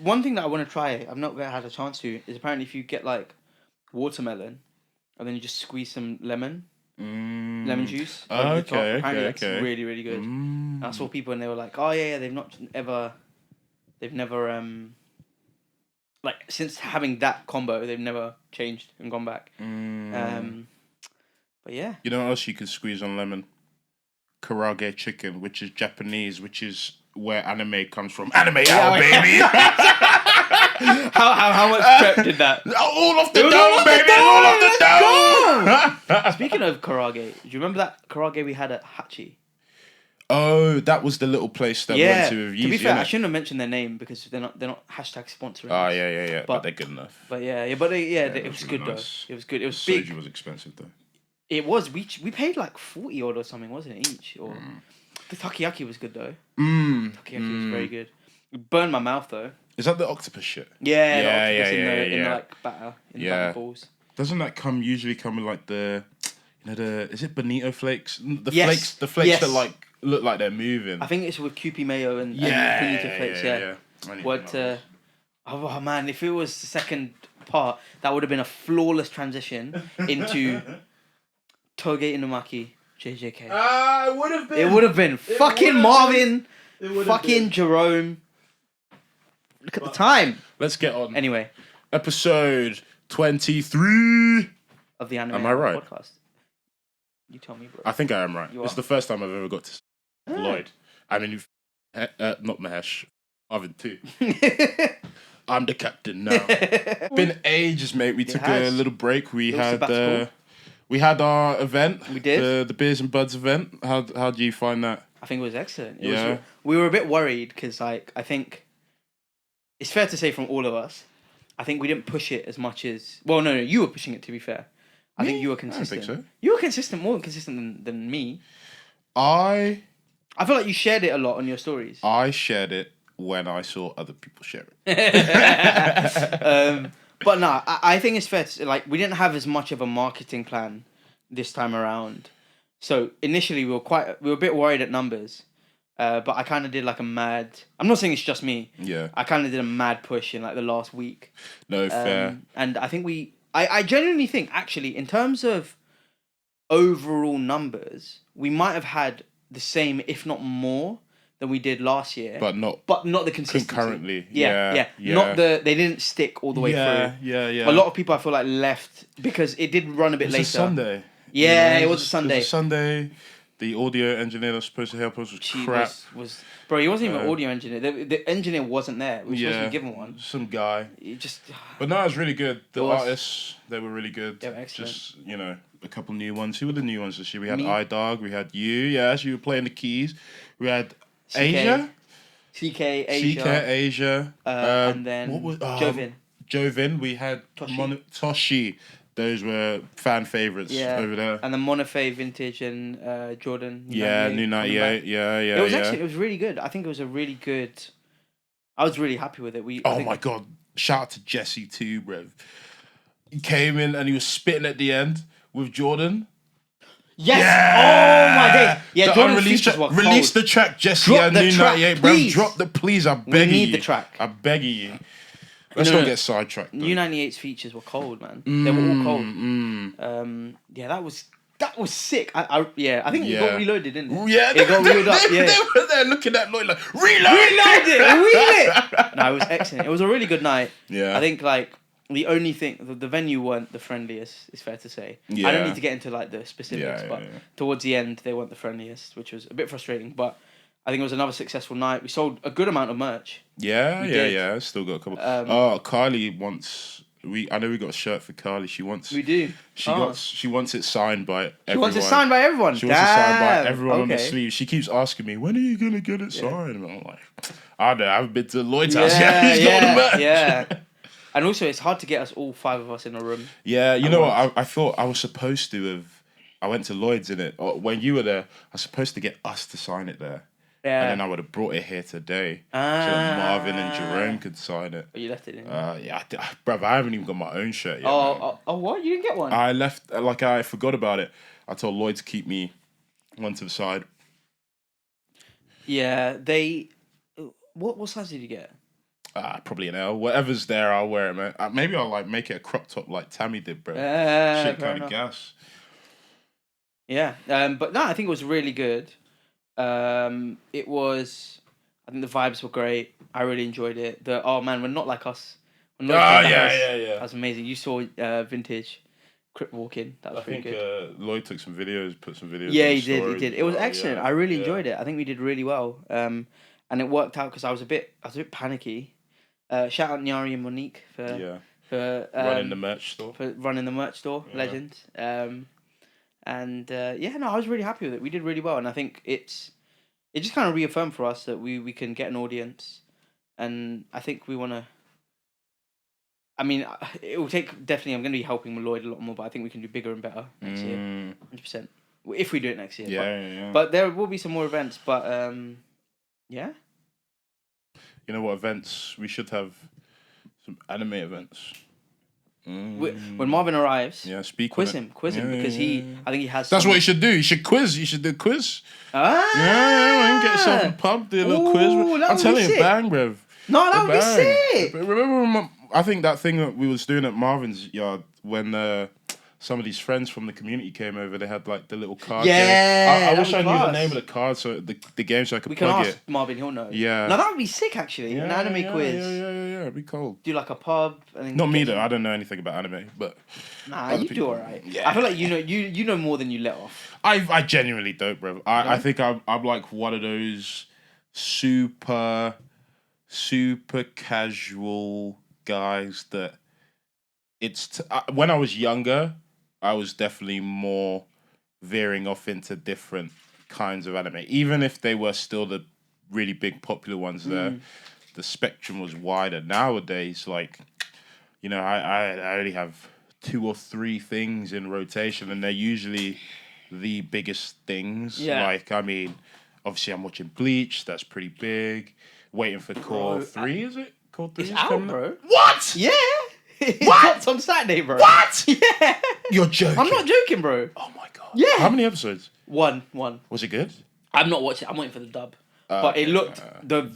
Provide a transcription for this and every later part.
one thing that I want to try, I've not had a chance to, is apparently if you get like watermelon and then you just squeeze some lemon juice over the top. Apparently that's really, really good. I saw people and they were like, oh yeah, they've never like since having that combo, they've never changed and gone back. But yeah. You know what else you can squeeze on lemon? Karaage chicken, which is Japanese, which is where anime comes from. Anime out, baby! How much prep did that? All off the dome, baby! All off the dome! Speaking of Karaage, do you remember that Karaage we had at Hatchi? Oh, that was the little place that we went to with Yeezy. To be fair, I shouldn't have mentioned their name because they're not hashtag sponsoring. Oh yeah. But they're good enough. But it was good nice. Though. It was good. It was big. Soju was expensive though. It was. We paid like 40 odd or something, wasn't it, each? Or the takoyaki was good though. Takoyaki was very good. It burned my mouth though. Is that the octopus shit? Yeah, the octopus in the like batter, in the batter balls. Doesn't that usually come with like the is it bonito flakes? The flakes that like look like they're moving. I think it's with Kewpie mayo and bonito flakes. Yeah. Oh man, if it was the second part, that would have been a flawless transition into Toge Inumaki, JJK. It would have been. It would have been. Fucking Marvin. Fucking Jerome. Look at the time. Let's get on. Anyway. Episode 23 of the Anime Am I right? Podcast. You tell me, bro. I think I am right. It's the first time I've ever got to Lloyd. I mean, not Mahesh. Marvin too. I'm the captain now. Been ages, mate. We took a little break. We had our event. We did the Beers and Buds event. How do you find that? I think it was excellent. We were a bit worried because, like, I think it's fair to say from all of us, I think we didn't push it as much as. Well, no, you were pushing it. To be fair, I think you were consistent. I think so. You were consistent, more consistent than me. I feel like you shared it a lot on your stories. I shared it when I saw other people share it. But no, I think it's fair to say, like, we didn't have as much of a marketing plan this time around. So initially we were a bit worried at numbers. But I kind of did like a mad. I'm not saying it's just me. Yeah. I kind of did a mad push in like the last week. No, fair. And I think I genuinely think actually in terms of overall numbers, we might have had the same, if not more, than we did last year. But not the consistency. Concurrently. Yeah. Not they didn't stick all the way through. Yeah. A lot of people I feel like left because it did run a bit later. It was a Sunday. Yeah, it was a Sunday. It was a Sunday. The audio engineer that was supposed to help us was crap. Bro, he wasn't even an audio engineer. The engineer wasn't there. We were supposed to be given one. Some guy. Just. But no, it was really good. The artists, they were really good. They were excellent. Just, a couple new ones. Who were the new ones this year? We had iDog. We had you. Yes, you were playing the keys. We had Asia. CK Asia. And then what was, Jovin. We had Toshi. Those were fan favourites over there. And then Monofe Vintage and Jordan. New 98. Yeah. It was really good. I think it was a really good. I was really happy with it. My God. Shout out to Jesse too, bro. He came in and he was spitting at the end with Jordan. Yes! Yeah! Oh my days! Yeah, Jordan's features were cold. Release the track, Jesse and New 98, bro. Drop the please, I beg you. We need the track. I beg you. Let's not get sidetracked. New 98's features were cold, man. They were all cold. That was sick. I think it got reloaded, didn't it? Yeah, it got reloaded up. They were there looking at Lloyd like, reload it. No, it was excellent. It was a really good night. Yeah. I think like the only thing, the venue weren't the friendliest. It's fair to say. Yeah. I don't need to get into like the specifics, but towards the end they weren't the friendliest, which was a bit frustrating. But I think it was another successful night. We sold a good amount of merch. Yeah. Still got a couple. Kylie wants. I know we got a shirt for Kylie. She wants. We do. She wants it signed by everyone. She wants it signed by everyone. She wants it signed by everyone on the sleeve. She keeps asking me, when are you gonna get it signed? And I'm like, I don't know. I haven't been to Lloyd's house yet. He's got the merch. Yeah. And also, it's hard to get us all 5 of us in a room. Yeah, you know what? I thought I was supposed to have. I went to Lloyd's in it. When you were there, I was supposed to get us to sign it there. Yeah. And then I would have brought it here today so that Marvin and Jerome could sign it. But you left it in? Yeah, bruv, I haven't even got my own shirt yet. Oh, what? You didn't get one? I left, I forgot about it. I told Lloyd to keep me one to the side. Yeah, what size did you get? Probably an L. Whatever's there, I'll wear it, man. Maybe I'll like make it a crop top like Tammy did, bro. Shit, kind of gas. Yeah, but no, I think it was really good. It was. I think the vibes were great. I really enjoyed it. Oh man, we're not like us. Yeah. That was amazing. You saw vintage Crip walking. That was pretty good. I think Lloyd took some videos, put some videos. Yeah, he did. It was excellent. I really enjoyed it. I think we did really well. And it worked out because I was a bit panicky. Shout out Nyari and Monique for running the merch store. Legends. I was really happy with it. We did really well, and I think it just kind of reaffirmed for us that we can get an audience, and I think we want to. I mean, it will take definitely. I'm going to be helping Lloyd a lot more, but I think we can do bigger and better next year, 100%. If we do it next year, but there will be some more events. But yeah. You know what events we should have? Some anime events. When Marvin arrives, quiz him because I think he has. That's what you should do. You should quiz. You should do a quiz. Get yourself in the pub, do a little quiz. I'm telling you, bang, bruv. No, that would be sick. Remember, I think that thing that we was doing at Marvin's yard when some of these friends from the community came over, they had like the little card game. I wish I knew the name of the card, so the game, so I could plug it. We can ask Marvin, he'll know. Yeah. No, that would be sick, actually. An anime quiz. Yeah, it'd be cool. Do like a pub. Not me though. I don't know anything about anime, but nah, you do alright. Yeah. I feel like you know more than you let off. I genuinely don't, bro. I think I'm like one of those super casual guys that when I was younger, I was definitely more veering off into different kinds of anime. Even if they were still the really big popular ones there, the spectrum was wider. Nowadays, like, you know, I only have 2 or 3 things in rotation, and they're usually the biggest things. Yeah. Like, I mean, obviously I'm watching Bleach, that's pretty big. Waiting for Core 3, is it? Core 3 is out, bro. What? Yeah. It's on Saturday, bro. What? Yeah. You're joking. I'm not joking, bro. Oh my god. Yeah. How many episodes? One. Was it good? I'm not watching. I'm waiting for the dub. But it looked the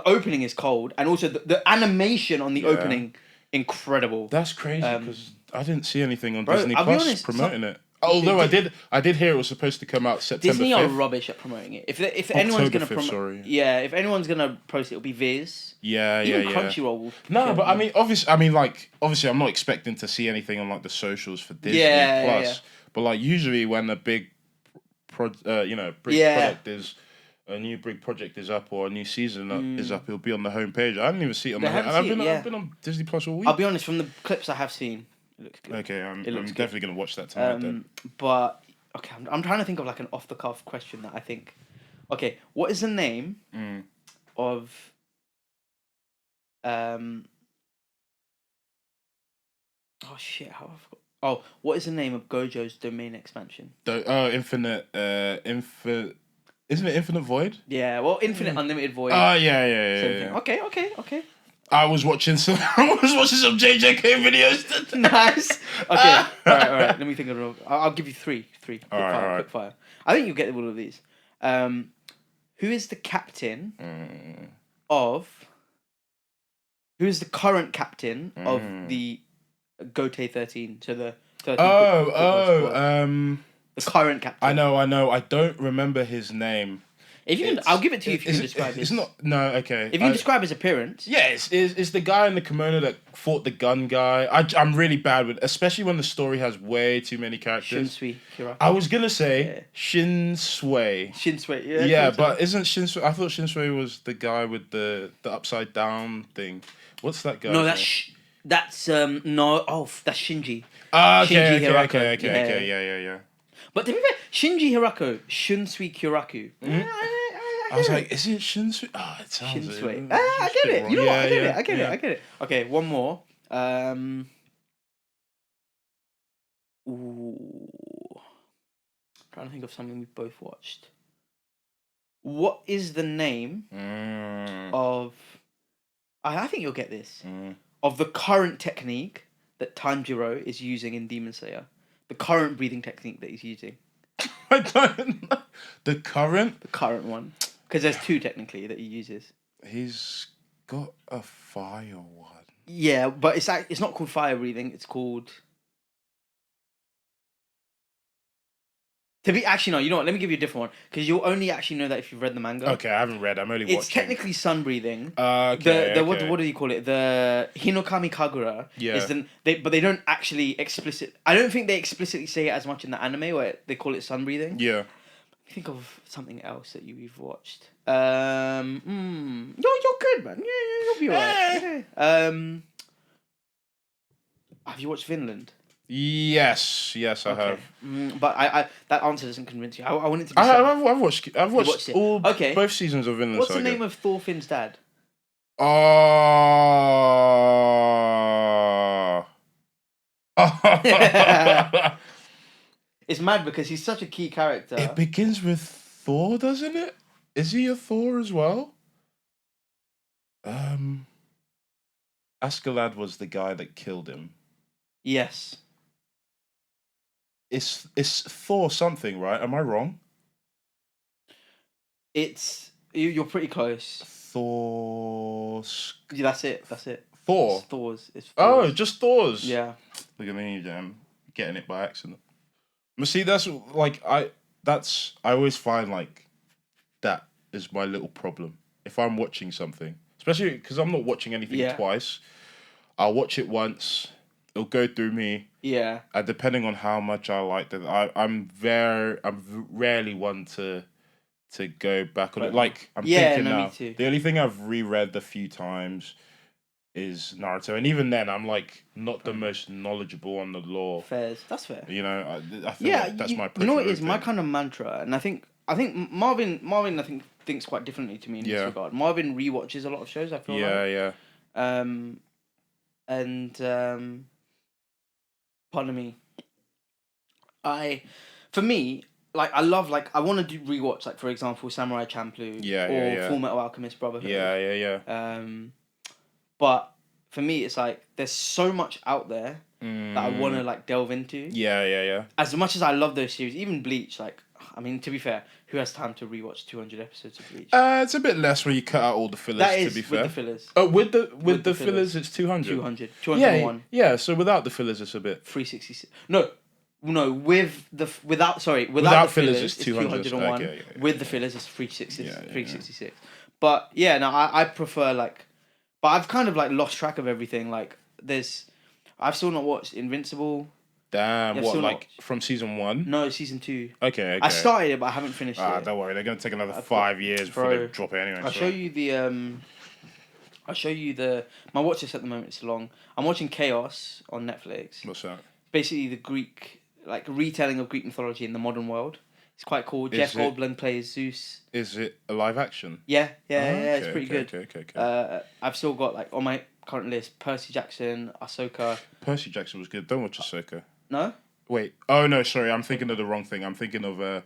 opening is cold, and also the animation on the opening incredible. That's crazy because I didn't see anything on Disney Plus promoting it. Although I did hear it was supposed to come out September 5th. Disney are rubbish at promoting it. If anyone's gonna promote, if anyone's gonna post it, it'll be Viz. Even Crunchyroll will. No, but I mean, obviously, I'm not expecting to see anything on like the socials for Disney Plus. But like usually when a big, product is. A new big project is up or a new season is up, it'll be on the homepage. I didn't even see it on the homepage. I've been on Disney Plus all week. I'll be honest, from the clips I have seen, it looks good. Okay, I'm definitely going to watch that tonight then. But, okay, I'm trying to think of like an off-the-cuff question that I think... Okay, what is the name of... Oh, shit, how have I forgot? Oh, what is the name of Gojo's domain expansion? Infinite... Isn't it Infinite Void? Yeah, well, Infinite Unlimited Void. Oh, yeah. Okay. I was watching some JJK videos. Nice. Okay, all right. Let me think of it. I'll give you three. Quick fire. I think you'll get all of these. Who is the captain of... Who is the current captain of the Gotei 13? So the 13 the current captain. I know. I don't remember his name. If you can, I'll give it to you if you can describe It's not... No, okay. If you describe his appearance... Yeah, it's the guy in the kimono that fought the gun guy. I'm really bad with... Especially when the story has way too many characters. Shinsui Kiraku. I was going to say Shinsui. Shinsui, yeah. Yeah, but isn't Shinsui... I thought Shinsui was the guy with the upside down thing. What's that guy? No, that's that's Shinji. Okay. Yeah. But to be fair, Shinji Hirako, Shunsui Kiraku. I was like, is it Shinsui? Oh, it sounds... Shinsui. I get it. You know what? I get it. Okay, one more. Trying to think of something we both watched. What is the name of... I think you'll get this. Of the current technique that Tanjiro is using in Demon Slayer. The current breathing technique that he's using. I don't know. The current? The current one. Because there's 2 technically that he uses. He's got a fire one. Yeah, but it's not called fire breathing. It's called. Actually, no, you know what? Let me give you a different one because you'll only actually know that if you've read the manga. Okay, I haven't read. I'm only watching. It's technically sun breathing. Okay. What do you call it? The Hinokami Kagura. Yeah. But they don't actually I don't think they explicitly say it as much in the anime where they call it sun breathing. Yeah. Think of something else that you've watched. You're good, man. Yeah, you'll be alright. Have you watched Vinland? Yes, I have. But I that answer doesn't convince you. I want it to be. I've watched all both seasons of Vinland. What's the name of Thorfinn's dad? It's mad because he's such a key character. It begins with Thor, doesn't it? Is he a Thor as well? Askeladd was the guy that killed him. Yes. It's Thor something, right? Am I wrong? You're pretty close. Thor. Yeah, that's it. Thor. It's Thor's. Oh, just Thor's. Yeah. Look at me, getting it by accident. But see, I always find like that is my little problem. If I'm watching something, especially because I'm not watching anything twice, I'll watch it once. It'll go through me. Yeah. And depending on how much I like it, I'm rarely one to go back on it. Like I'm thinking now, the only thing I've reread a few times is Naruto, and even then, I'm like not the most knowledgeable on the lore. Fairs, that's fair. You know, I feel like that's my. You know what it is my kind of mantra, and I think Marvin I think thinks quite differently to me in this regard. Marvin rewatches a lot of shows. I feel like. Pardon me. For me, like I love I want to do rewatch like for example Samurai Champloo or Fullmetal Alchemist Brotherhood. Yeah. But for me, it's like there's so much out there that I want to like delve into. Yeah. As much as I love those series, even Bleach, like I mean, to be fair, who has time to rewatch 200 episodes of Bleach? It's a bit less when you cut out all the fillers. That is to be fair, with the fillers. Oh, with the fillers, it's 200. 201. Yeah. So without the fillers, it's a bit 366. No. Without the fillers, it's 201. Okay, with the fillers, it's 366. But yeah, no, I prefer but I've kind of lost track of everything. I've still not watched Invincible. Damn, from season 1? No, season 2. Okay. I started it, but I haven't finished it. Don't worry, they're gonna take another 5 years before they drop it anyway. I'll show you my watch list at the moment. It's long. I'm watching Chaos on Netflix. What's that? Basically, the Greek retelling of Greek mythology in the modern world. It's quite cool. Jeff Goldblum plays Zeus. Is it a live action? Yeah. It's pretty good. Okay. I've still got on my current list Percy Jackson, Ahsoka. Percy Jackson was good. Don't watch Ahsoka. No. Wait. Oh no, sorry. I'm thinking of the wrong thing. I'm thinking of The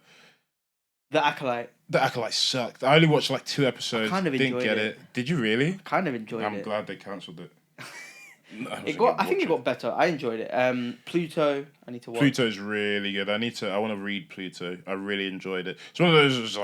Acolyte. The Acolyte sucked. I only watched 2 episodes. I kind of didn't get it. Did you really? I kind of enjoyed it. I'm glad they cancelled it. I think it got better. I enjoyed it. Pluto, I need to watch. Pluto's really good. I want to read Pluto. I really enjoyed it. It's one of those was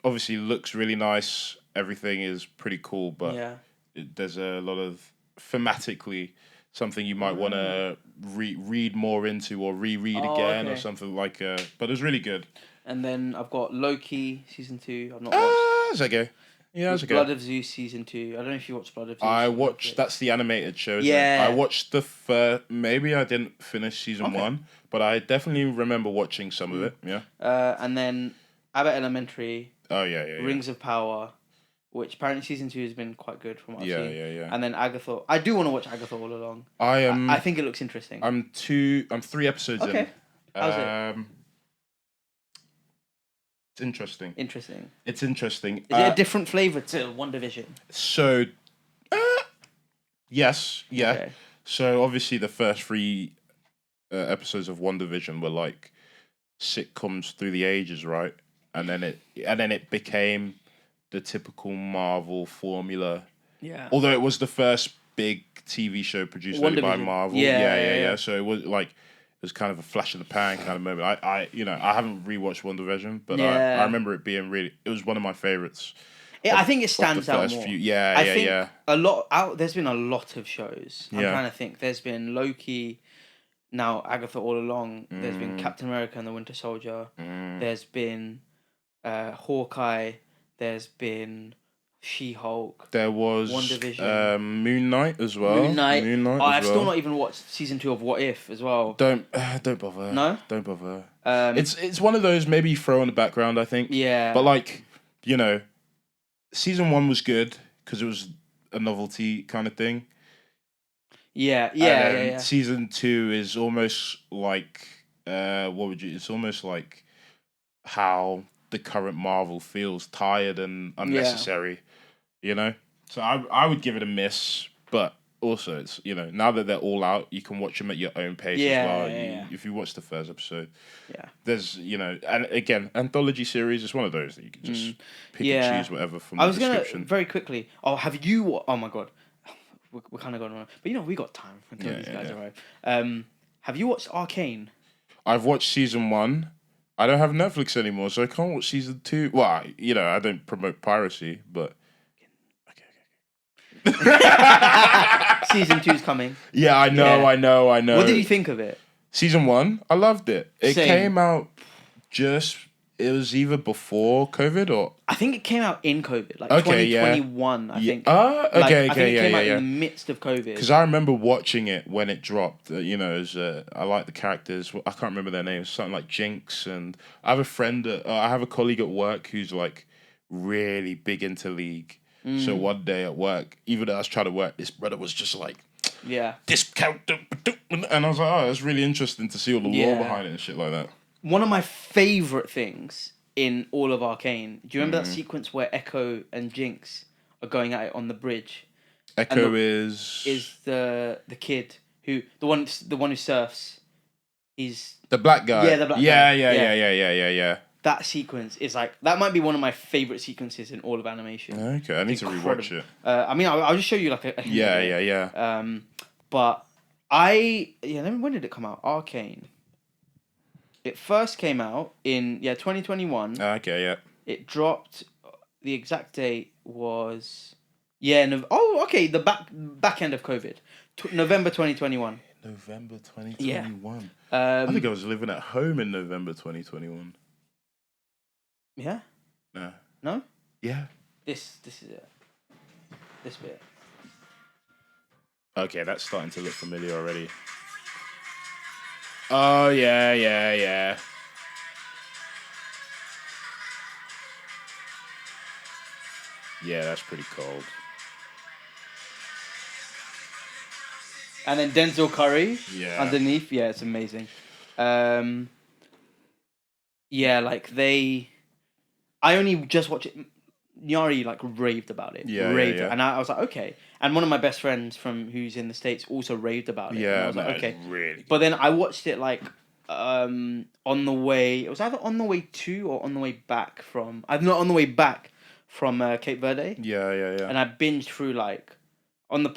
obviously looks really nice. Everything is pretty cool, but there's a lot of thematically something you might want to read more into or reread again or something but it was really good. And then I've got Loki season 2. I've not watched. It's okay. Yeah, it's okay. Blood of Zeus season 2. I don't know if you watched Blood of Zeus. I watched. That's the animated show. I watched the first. Maybe I didn't finish season 1, but I definitely remember watching some of it. Yeah. And then Abbott Elementary. Oh yeah. Rings of Power, which apparently season 2 has been quite good from what I've seen. Yeah. And then Agatha. I do want to watch Agatha all along. I think it looks interesting. I'm 3 episodes in. Okay. How's it? It's interesting. It's interesting. Is it a different flavour to One Division? So, yes, yeah. Okay. So obviously the first 3 episodes of One Division were sitcoms through the ages, right? And then it became the typical Marvel formula. Yeah. Although it was the first big TV show produced by Marvel. Yeah. So it was it was kind of a flash in the pan kind of moment. I haven't rewatched One Division, but I remember it being it was one of my favorites. I think it stands out more. I think there's been a lot of shows. I'm trying to think. There's been Loki, now Agatha All Along. There's been Captain America and the Winter Soldier. There's been Hawkeye. There's been She-Hulk. There was WandaVision. Moon Knight as well. Moon Knight. I've still not even watched season 2 of What If as well. Don't bother. No? Don't bother. It's one of those maybe you throw in the background, I think. Yeah. But like, season 1 was good because it was a novelty kind of thing. Yeah. Season 2 is almost like it's almost like how the current Marvel feels, tired and unnecessary. So I would give it a miss, but also it's now that they're all out, you can watch them at your own pace as well. If you watch the first episode, there's and again, anthology series is one of those that you can just pick and choose whatever from the description. Gonna very quickly. Oh, have you? Oh my god, we're kind of going on, but we got time until these guys arrive. Have you watched Arcane? I've watched season 1. I don't have Netflix anymore, so I can't watch season 2. Well, I don't promote piracy, but. Season 2's coming. Yeah, I know. What did you think of it? Season 1, I loved it. It Same. came out it was either before COVID or... I think it came out in COVID, 2021, I think. I think it came out in the midst of COVID. Because I remember watching it when it dropped. I like the characters. I can't remember their names. Something like Jinx, and I have a colleague at work who's like really big into League. So one day at work, even though I was trying to work, this brother was just like, discount, and I was like, oh, it's really interesting to see all the lore behind it and shit like that. One of my favourite things in all of Arcane, do you remember that sequence where Echo and Jinx are going at it on the bridge? Echo is the kid the one who surfs. He's the black guy. Yeah, the black guy. Yeah. That sequence is that might be one of my favourite sequences in all of animation. Okay, I need to rewatch it. I'll just show you like a hint. Yeah. But when did it come out? Arcane. It first came out in 2021. Okay, yeah. It dropped. The exact date was the back end of COVID, November 2021. November 2021. Yeah. I think I was living at home in November 2021. Yeah. No. Yeah. This is it. This bit. Okay, that's starting to look familiar already. Oh yeah. Yeah, that's pretty cold. And then Denzel Curry underneath. Yeah, it's amazing. I only just watched it. Nyari raved about it. Yeah. And I was like, okay. And one of my best friends who's in the States also raved about it. Yeah, and I was like, okay. Really. But then I watched it on the way. It was either on the way to or on the way back from. I'm not on the way back from Cape Verde. Yeah. And I binged through on the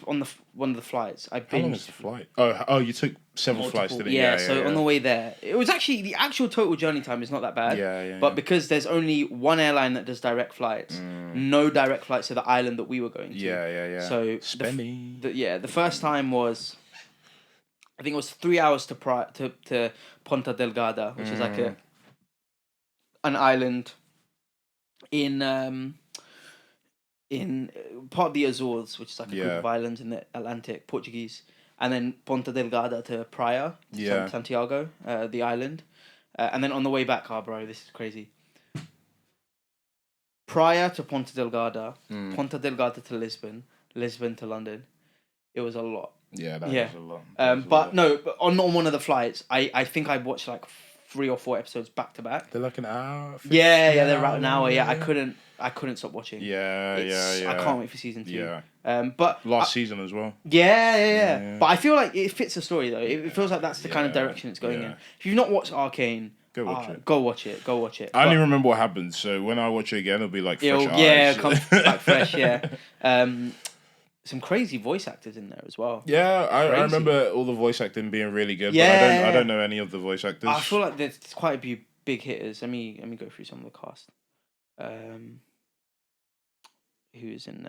one of the flights. I binged. How long was the flight? Oh, you took several flights, didn't you? Yeah. On the way there, it was actually the actual total journey time is not that bad. But because there's only one airline that does direct flights, no direct flights to the island that we were going to. Yeah. So the first time was, I think it was 3 hours to Ponta Delgada, which is like an island in part of the Azores, which is like a group of islands in the Atlantic, Portuguese, and then Ponta Delgada to Praia, Santiago, the island, and then on the way back, bro, this is crazy. Praia to Ponta Delgada, Ponta Delgada to Lisbon, Lisbon to London. It was a lot. Yeah, that was a lot. But on one of the flights, I think I watched 3 or 4 episodes back to back. They're like an hour. They're about an hour. Yeah, I couldn't stop watching. Yeah. I can't wait for season 2. Yeah. But last season as well. Yeah. But I feel like it fits the story though. It feels like that's the kind of direction it's going in. If you've not watched Arcane, go watch it. Go watch it. I don't even remember what happened, so when I watch it again, it'll be like fresh eyes. Yeah, it'll come back fresh. Yeah. Some crazy voice actors in there as well. Yeah, I remember all the voice acting being really good. Yeah, but I don't know any of the voice actors. I feel like there's quite a few big hitters. Let me go through some of the cast. who's in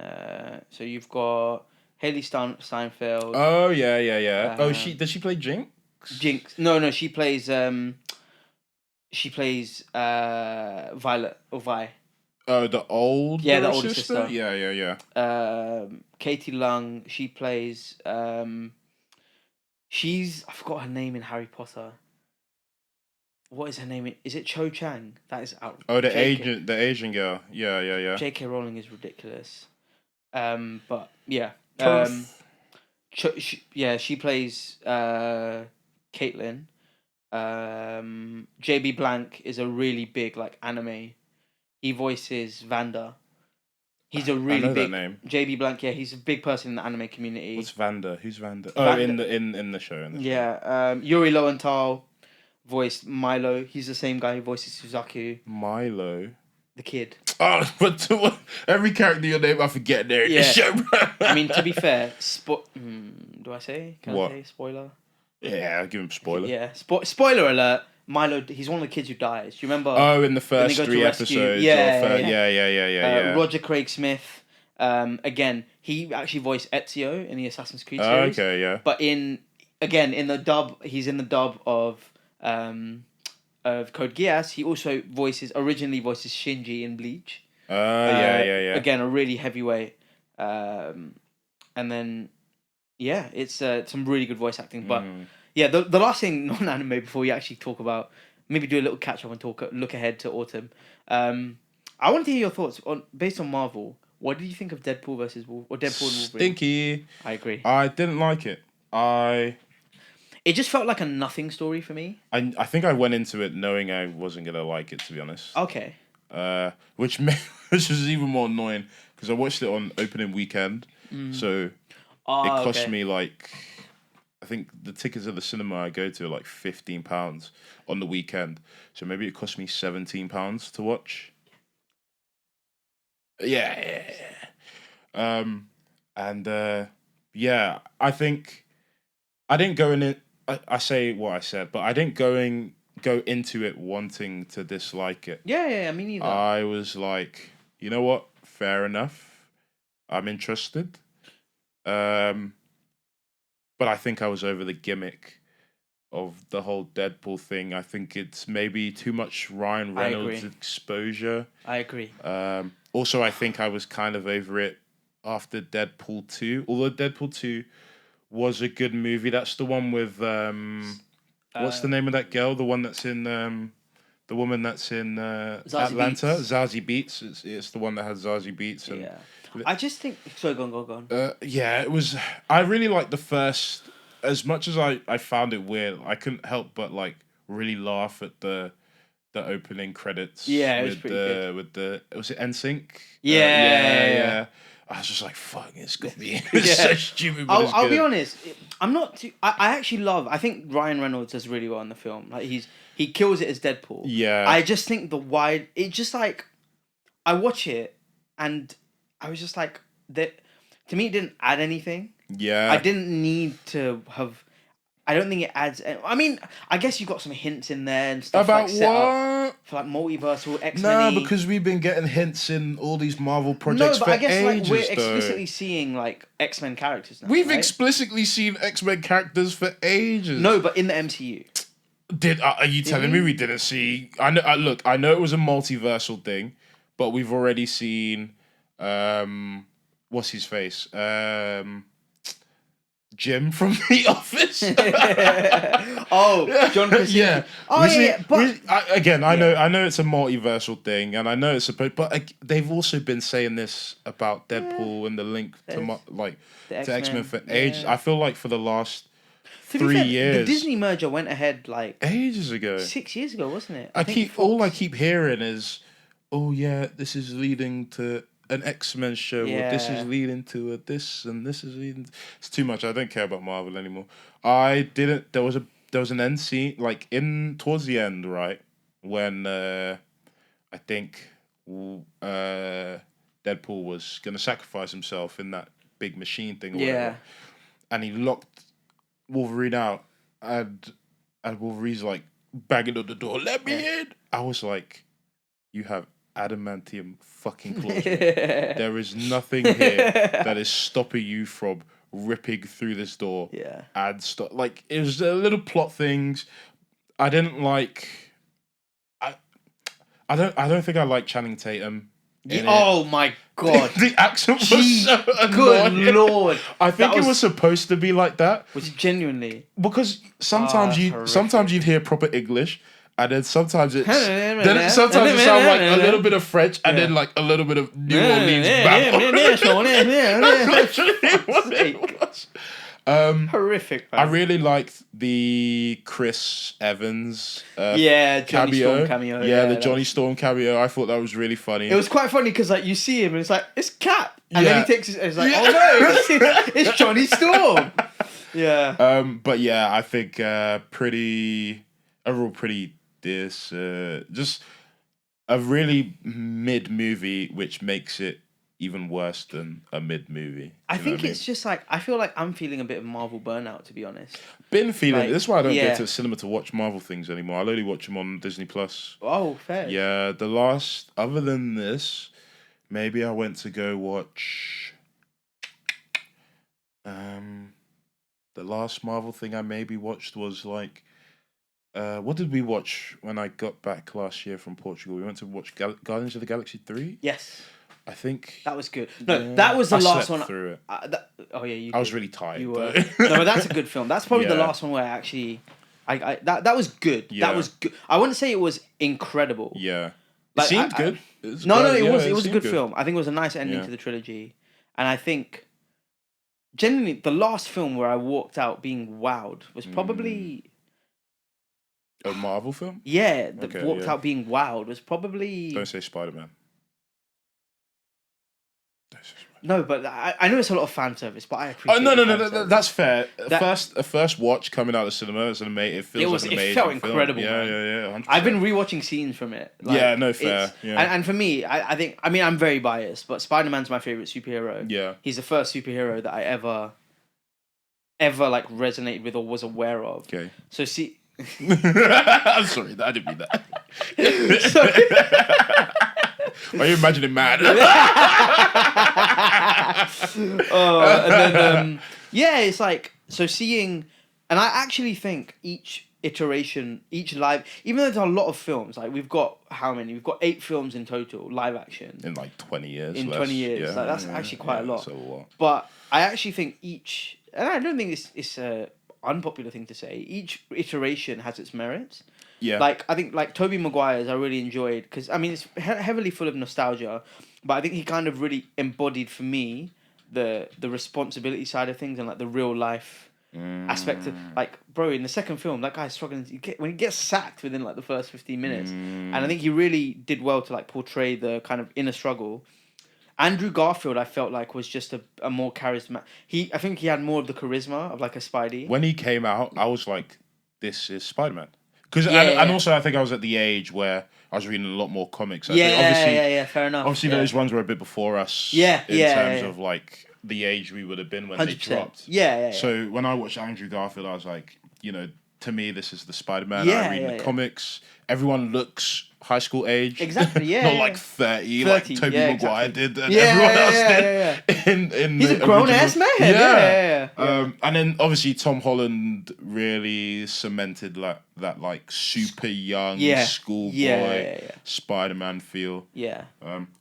so you've got Haley Steinfeld. Oh yeah. Does she play Jinx? Jinx. No, she plays Violet or Vi. Oh, the older the older sister. Yeah. Katie Lung, she plays she's I forgot her name in Harry Potter. What is her name? Is it Cho Chang? That is out. Oh, the Asian girl. Yeah. J.K. Rowling is ridiculous. But yeah. She plays Caitlyn. JB Blank is a really big like anime. He voices Vanda. He's a really big name. JB Blank. Yeah, he's a big person in the anime community. What's Vanda? Who's Vanda? Oh, in the show. Yeah. Yuri Lowenthal voiced Milo. He's the same guy who voices Suzaku. Milo. The kid. Oh, but every character your name I forget there in the show. I mean, to be fair, do I say? Can I say spoiler? Yeah, I'll give him spoiler. Yeah, spoiler alert. Milo, he's one of the kids who dies. Do you remember? Oh, in the first 3 episodes. Yeah. Roger Craig Smith. Again, he actually voiced Ezio in the Assassin's Creed series. Okay, yeah. But in the dub, he's in the dub of Code Geass. He also originally voices Shinji in Bleach. Yeah. Again, a really heavyweight. And then, it's some really good voice acting. But the last thing non-anime before we actually talk about, maybe do a little catch up and look ahead to autumn. I want to hear your thoughts based on Marvel. What did you think of Deadpool versus Deadpool and Wolverine? Stinky. I agree. I didn't like it. It just felt like a nothing story for me. I think I went into it knowing I wasn't gonna like it, to be honest. Okay. Which was even more annoying because I watched it on opening weekend, so it cost me like, I think the tickets at the cinema I go to are like £15 on the weekend, so maybe it cost me £17 to watch. Yeah. I think I didn't go in it. I say what I said, but I didn't go into it wanting to dislike it. Yeah, me neither. I was like, you know what? Fair enough. I'm interested. But I think I was over the gimmick of the whole Deadpool thing. I think it's maybe too much Ryan Reynolds exposure. I agree. Also, I think I was kind of over it after Deadpool 2. Although Deadpool 2 was a good movie. That's the one with what's the name of that girl? The one that's in the woman that's in Atlanta. Zazie Beetz. It's the one that has Zazie Beetz. And I just think. Sorry, go on. It was. I really liked the first. As much as I found it weird, I couldn't help but like really laugh at the opening credits. Yeah, it was pretty good. With was it NSYNC? Yeah. I was just like, fuck, it's got me. It's so stupid. But I'll be honest. I'm not too. I actually love. I think Ryan Reynolds does really well in the film. Like he kills it as Deadpool. Yeah. I just think it just like, I watch it and I was just like that. To me, it didn't add anything. Yeah. I didn't need to have. I don't think it adds. I mean, I guess you got some hints in there and stuff about like set what? Up for like multiversal X-Men. No, because we've been getting hints in all these Marvel projects for ages. No, but I guess like we're explicitly seeing like X-Men characters now. We've explicitly seen X-Men characters for ages. No, but in the MCU. Are you telling me we didn't see? I know. Look, I know it was a multiversal thing, but we've already seen. What's his face? Jim from The Office. John Krasinski. Yeah. I know it's a multiversal thing, and I know it's supposed. But they've also been saying this about Deadpool and the link to X-Men for ages. I feel like for the last 3 years, the Disney merger went ahead like ages ago, 6 years ago, wasn't it? I keep hearing is, oh yeah, this is leading to an X-Men show, or this is leading to this, and this is leading. It's too much. I don't care about Marvel anymore. There was an end scene, like towards the end, right, when I think Deadpool was gonna sacrifice himself in that big machine thing, or whatever, and he locked Wolverine out, and Wolverine's like banging on the door, "Let me in!" I was like, you have adamantium fucking claws. There is nothing here that is stopping you from ripping through this door. Yeah. And like, it was little plot things. I didn't like. I don't think I like Channing Tatum. Oh my god. The accent was so annoying. Good lord. I think it was supposed to be like that. Was it genuinely? Because sometimes you'd hear proper English, and then sometimes it sounds like a little bit of French, and then like a little bit of New Orleans babble. That's literally what it was. Horrific, man. I really liked the Chris Evans Johnny Storm cameo. Yeah, the Johnny Storm cameo. I thought that was really funny. It was quite funny because like you see him and it's like, it's Cap. And then he takes it's like, oh no, it's Johnny Storm. Yeah. But yeah, I think overall pretty just a really mid movie, which makes it even worse than a mid movie. I think it's just like, I feel like I'm feeling a bit of Marvel burnout, to be honest. Been feeling it. That's why I don't go to the cinema to watch Marvel things anymore. I'll only watch them on Disney Plus. Oh, fair. Yeah, other than this, maybe I went to go watch. The last Marvel thing I maybe watched was like, what did we watch when I got back last year from Portugal? We went to watch Guardians of the Galaxy 3. Yes. I think that was good. No, that was the last slept one. Through it. I was really tired. You were. No, but that's a good film. That's probably the last one where I that was good. Yeah. That was good. I wouldn't say it was incredible. Yeah, like, it seemed good. It was a good film. I think it was a nice ending to the trilogy, and I think genuinely the last film where I walked out being wowed was probably a Marvel film. Yeah, walked out being wowed was probably. Don't say Spider-Man. No, but I know it's a lot of fan service, but I appreciate. No, that's fair. A first watch coming out of the cinema, it feels like an amazing It felt incredible. Film. Yeah. 100%. I've been rewatching scenes from it. Like, fair. Yeah. And for me, I think I'm very biased, but Spider-Man's my favorite superhero. Yeah, he's the first superhero that I ever like resonated with or was aware of. Okay. So see. I'm sorry, I didn't mean that. Why are you imagining mad? And then it's like, so seeing, and I actually think each iteration, each live, even though there's a lot of films, like we've got how many? We've got 8 films in total, live action. In like 20 years. In 20 years. Yeah, that's actually quite a lot. That's a lot. But I actually think each, and I don't think it's a unpopular thing to say, each iteration has its merits. Yeah. Like, I think, like, Tobey Maguire's I really enjoyed, because, I mean, it's heavily full of nostalgia, but I think he kind of really embodied, for me, the responsibility side of things and, like, the real life aspect of, like, bro, in the second film, that guy's struggling, when he gets sacked within, like, the first 15 minutes, and I think he really did well to, like, portray the kind of inner struggle. Andrew Garfield, I felt like, was just a more charismatic, I think he had more of the charisma of, like, a Spidey. When he came out, I was like, this is Spider-Man. And also, I think I was at the age where I was reading a lot more comics. Fair enough. Obviously, those ones were a bit before us. In terms of like the age we would have been when 100%. They dropped. So when I watched Andrew Garfield, I was like, to me, this is the Spider-Man I read in the comics. Everyone looks high school age. Exactly, Not like 30 like Tobey Maguire did and everyone else did. In He's a grown-ass man. Yeah. And then, obviously, Tom Holland really cemented that like super young schoolboy Spider-Man feel. Yeah.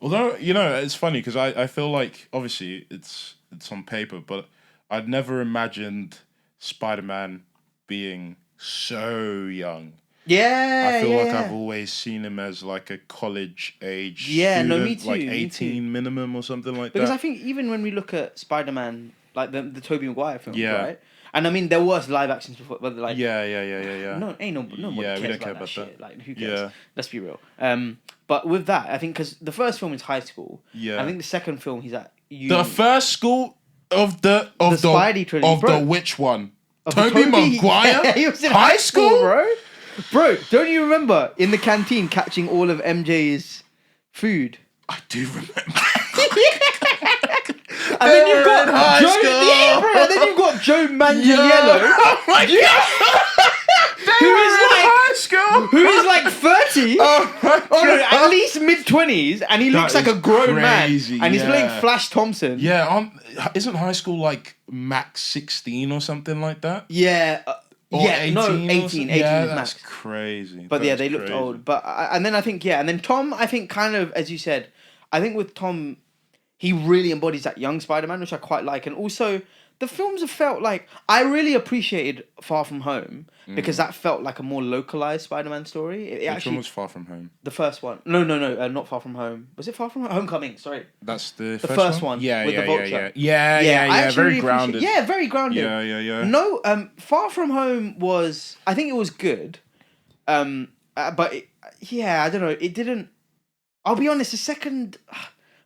Although, it's funny because I feel like, obviously, it's on paper, but I'd never imagined Spider-Man being so young. I feel like I've always seen him as like a college age student, me too, like 18 minimum or something like because that. I think even when we look at Spider-Man, like the Tobey Maguire films, right? And I mean, there was live actions before, but like no, ain't nobody cares about that shit. Like, who cares? Let's be real. But with that, I think because the first film is high school. I think the second film he's at uni. The first school of the Spidey trilogy, of the which one? Tobey Maguire? He was in high school, bro. Bro, don't you remember in the canteen catching all of MJ's food? I do remember. And then you've got and then you've got Joe Manganiello. Oh my god! Who is like Let's go. Who is like 30? Oh no, at least mid-20s, and he looks like a grown crazy, man. And he's playing Flash Thompson. Yeah, isn't high school like max 16 or something like that? Yeah. Or 18 18 yeah, is that's max. crazy. But yeah, they looked old. But and then I think and then Tom, I think kind of as you said, I think with Tom, he really embodies that young Spider-Man, which I quite like. And also, the films have felt like I really appreciated Far From Home because that felt like a more localized Spider-Man story. Which one was Far From Home? The first one. No, not Far From Home. Was it Far From Home? Homecoming. Sorry. That's the first one. Yeah, with the Vulture. Yeah. Very grounded. Yeah, very grounded. Yeah. No, Far From Home was. I think it was good. But I don't know. It didn't. I'll be honest. The second.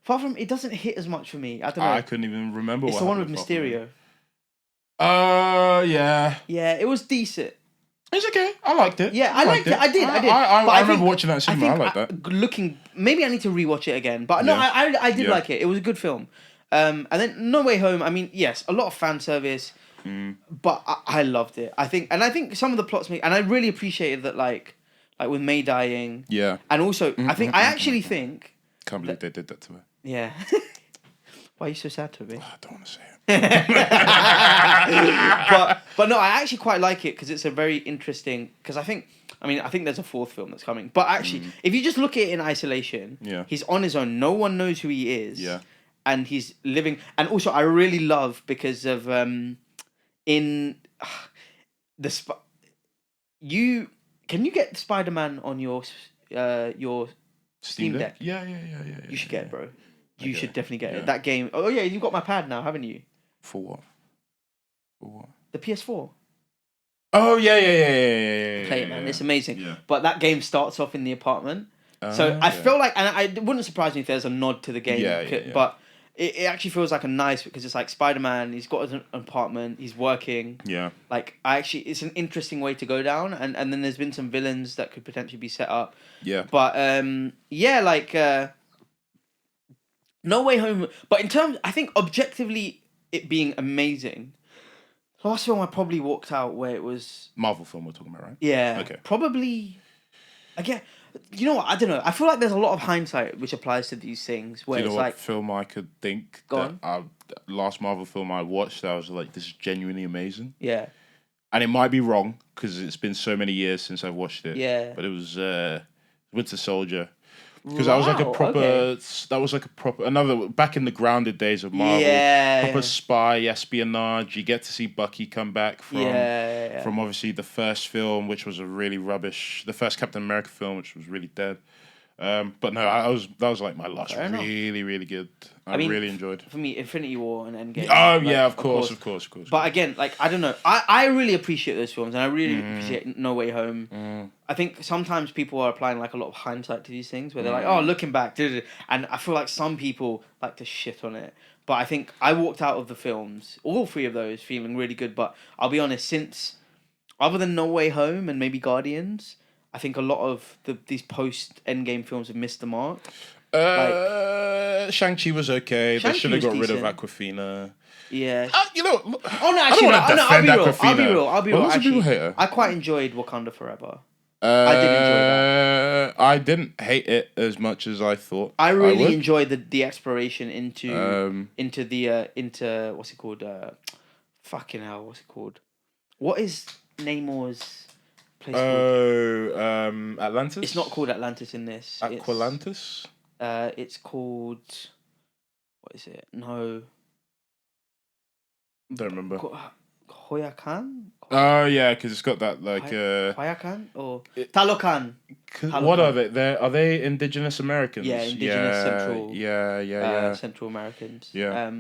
Far From it doesn't hit as much for me. I don't know. I couldn't even remember. It's the one with Mysterio. Yeah. Yeah, it was decent. It's okay. I liked it. Yeah, I liked it. I did. I remember watching that in cinema. I like that. Maybe I need to rewatch it again. But no, I did like it. It was a good film. And then No Way Home. I mean, yes, a lot of fan service, but I loved it. I think some of the plots and I really appreciated that, like with May dying. Yeah. And also, I actually think. Can't believe they did that to her. Yeah. Why are you so sad to me? I don't want to say it. but no, I actually quite like it because it's a very interesting. Because I think there's a fourth film that's coming. But actually, if you just look at it in isolation, he's on his own. No one knows who he is. Yeah. And he's living. And also, I really love because of in the can you get Spider-Man on your Steam Deck? Yeah. You should get it, bro. You should definitely get it. That game. Oh yeah, you've got my pad now, haven't you? For what? The PS4. Oh yeah. Play it, man. It's amazing. Yeah. But that game starts off in the apartment. So I feel like, and it wouldn't surprise me if there's a nod to the game. Yeah. But it actually feels like a nice, because it's like Spider-Man, he's got an apartment, he's working. Yeah. Like, it's an interesting way to go down. And then there's been some villains that could potentially be set up. Yeah. But, No Way Home. But in terms, I think objectively it being amazing. Last film I probably walked out where it was Marvel film we're talking about, right? Yeah. Okay. Probably. Again, you know what? I don't know. I feel like there's a lot of hindsight which applies to these things. Where Do you know it's what like film I could think? Last Marvel film I watched, I was like, this is genuinely amazing. Yeah. And it might be wrong because it's been so many years since I've watched it. Yeah. But it was Winter Soldier. Because that was like a proper. Okay. That was like a proper another back in the grounded days of Marvel. Yeah. Proper spy espionage. You get to see Bucky come back from obviously the first film, which was a really rubbish. The first Captain America film, which was really dead. But no, that was like my last really good. I mean, really enjoyed. For me, Infinity War and Endgame. Oh yeah, of course. But again, like I don't know, I really appreciate those films, and I really appreciate No Way Home. I think sometimes people are applying like a lot of hindsight to these things, where they're like, oh, looking back, and I feel like some people like to shit on it. But I think I walked out of the films, all three of those, feeling really good. But I'll be honest, since other than No Way Home and maybe Guardians, I think a lot of these post-Endgame films have missed the mark. Shang-Chi was okay. They should have got rid of Awkwafina. Yeah. You know... Oh, no, actually, I'll be real. Actually, I quite enjoyed Wakanda Forever. I did enjoy that. I didn't hate it as much as I thought. I really enjoyed the exploration into what's it called? Fucking hell, what's it called? What is Namor's... Atlantis? It's not called Atlantis in this. Aqualantis? It's called... What is it? No. Don't remember. Hoyakan? Oh, yeah, because it's got that, like... Hoyakan? Or... Talokan. What are they? Are they indigenous Americans? Yeah, indigenous Central... Yeah. Central Americans. Yeah.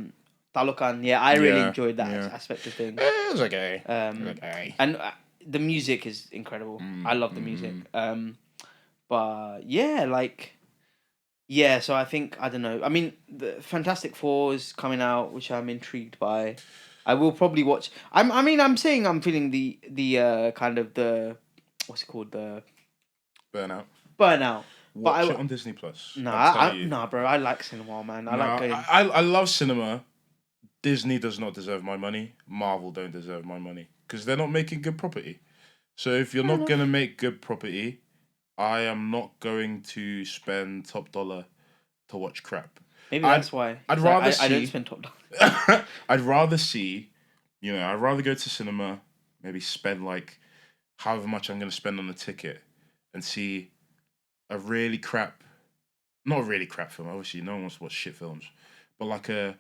Talokan, I really enjoyed that aspect of things. It was okay. And... the music is incredible. I love the music. But yeah, so I think, I don't know. I mean, the Fantastic Four is coming out, which I'm intrigued by. I will probably watch. I'm feeling the kind of the, what's it called, the Burnout. Watch it on Disney Plus. Nah, bro. I like cinema, man. I love cinema. Disney does not deserve my money. Marvel don't deserve my money because they're not making good property. So if you're not gonna make good property, I am not going to spend top dollar to watch crap. Maybe that's why. I'd rather I don't spend top dollar. I'd rather see, I'd rather go to cinema, maybe spend like however much I'm gonna spend on the ticket, and see a really crap, not a really crap film. Obviously, no one wants to watch shit films, but like a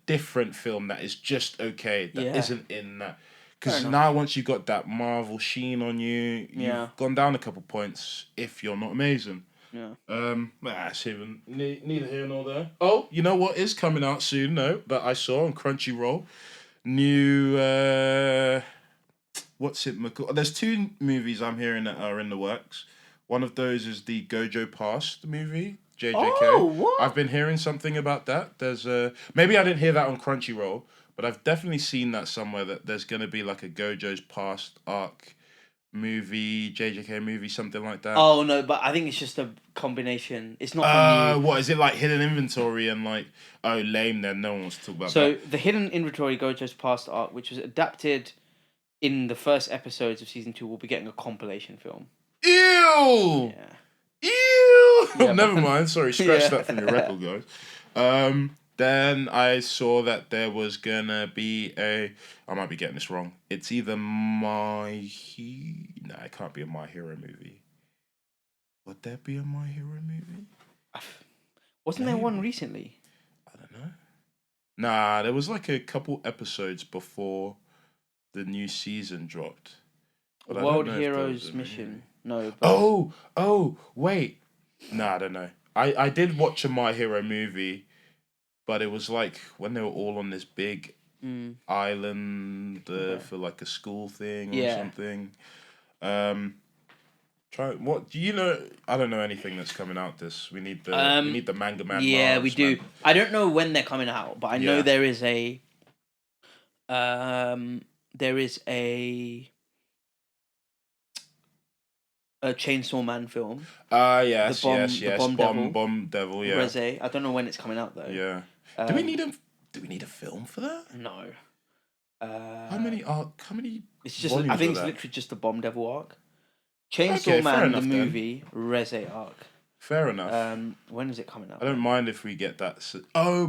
different film that is just okay, that isn't in that. Because now once you've got that Marvel sheen on you, you've gone down a couple points if you're not amazing. Yeah. That's even neither here nor there. Oh, you know what is coming out soon? No, that I saw on Crunchyroll. New what's it? There's two movies I'm hearing that are in the works. One of those is the Gojo Past movie. JJK. Oh, what? I've been hearing something about that. There's maybe I didn't hear that on Crunchyroll, but I've definitely seen that somewhere that there's gonna be like a Gojo's Past arc movie, JJK movie, something like that. Oh no, but I think it's just a combination. It's not from you. What is it like? Hidden inventory and like lame. Then no one wants to talk about that. So the Hidden Inventory Gojo's Past arc, which was adapted in the first episodes of season 2, will be getting a compilation film. Ew. Yeah. Ew. Yeah, never mind. Sorry, scratch that from your record, guys. Then I saw that there was gonna be I might be getting this wrong. It's either it can't be a My Hero movie. Would there be a My Hero movie? Wasn't there one recently? I don't know. Nah, there was like a couple episodes before the new season dropped. But World Heroes Mission. No. But... Oh, wait. Nah, I don't know. I did watch a My Hero movie, but it was like when they were all on this big island for like a school thing or something. What do you know? I don't know anything that's coming out. We need the manga man. Yeah, we do. Man. I don't know when they're coming out, but I know there is a Chainsaw Man film. Yes. Bomb Devil. Yeah. Reze. I don't know when it's coming out though. Yeah. Do we need a film for that? No. How many? It's just. I think it's literally just the Bomb Devil arc. Chainsaw Man the movie Reze arc. Fair enough. When is it coming out? I don't mind if we get that.